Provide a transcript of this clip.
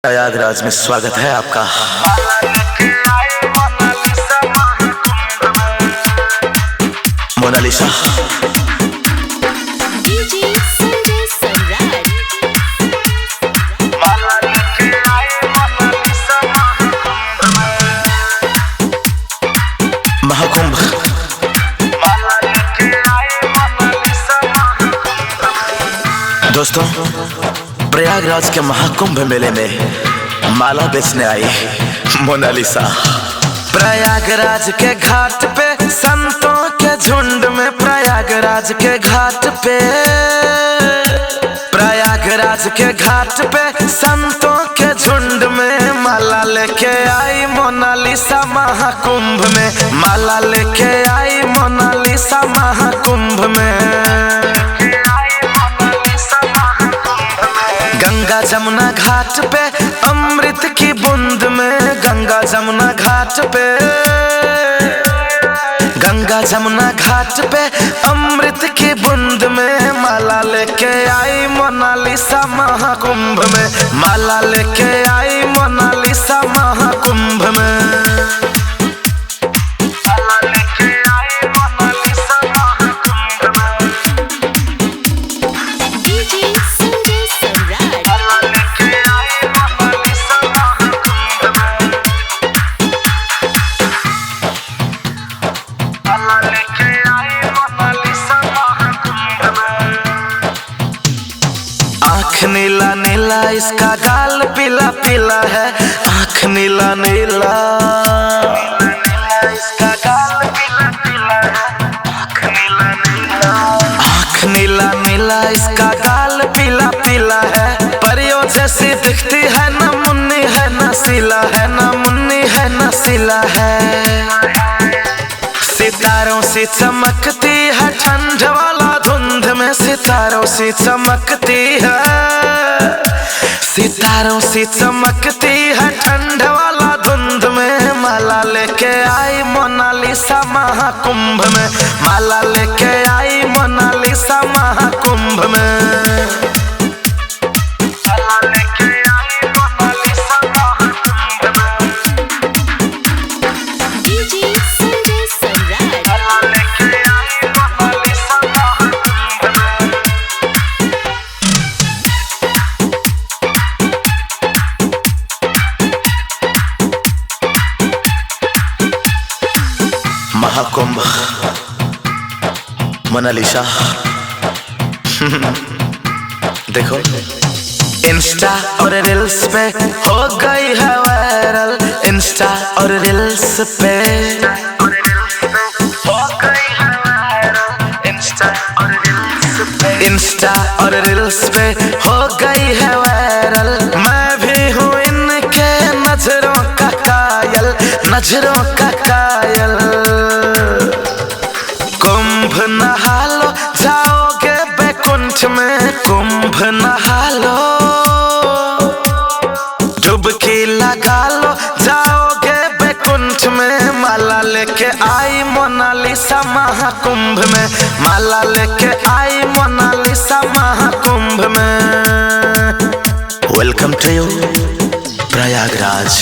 प्रयागराज में स्वागत है आपका। मोनालिसा महाकुंभ दोस्तों, प्रयागराज के महाकुंभ मेले में माला बेचने आई मोनालिसा। प्रयागराज के घाट पे संतों के झुंड में, प्रयागराज के घाट पे, प्रयागराज के घाट पे संतों के झुंड में माला लेके आई मोनालिसा महाकुंभ में। माला लेके आई मोनालिसा महाकुंभ में। गंगा जमुना घाट पे अमृत की बूंद में, गंगा जमुना घाट पे, गंगा जमुना घाट पे अमृत की बूंद में माला लेके आई मोनालिसा महाकुंभ में। माला लेके आई मोनालिसा महाकुंभ में। आँख नीला नीला इसका गाल पीला पीला है, आँख नीला नीला इसका गाल पीला पीला है, आँख नीला नीला, आँख नीला नीला इसका गाल पीला पीला है। परियों जैसी दिखती है, न मुन्नी है न सीला है, न मुन्नी है न सीला है। सितारों सी चमकती है ठंड वाला धुंध में, सितारों सी चमकती है, सितारों सी चमकती है ठंड वाला धुंध में। माला लेके आई मोनालिसा महाकुंभ में। माला लेके आई मोनालिसा महाकुंभ में। महाकुंभ मोनालिसा देखो, इंस्टा और रील्स पे हो गई है वायरल, इंस्टा और रील्स पे हो गई है वायरल, इंस्टा और रील्स पे, इंस्टा और रील्स पे हो गई है वायरल। मैं भी हूँ इनके नजरों का कायल, नजरों का कायल। कुंभ नहा लो जाओगे बैकुंठ में, कुंभ नहा लो, डुबकी लगा लो जाओगे बैकुंठ में। माला लेके आई मोनालिसा महाकुंभ में। माला लेके आई मोनालिसा महाकुंभ में। Welcome to you Prayagraj.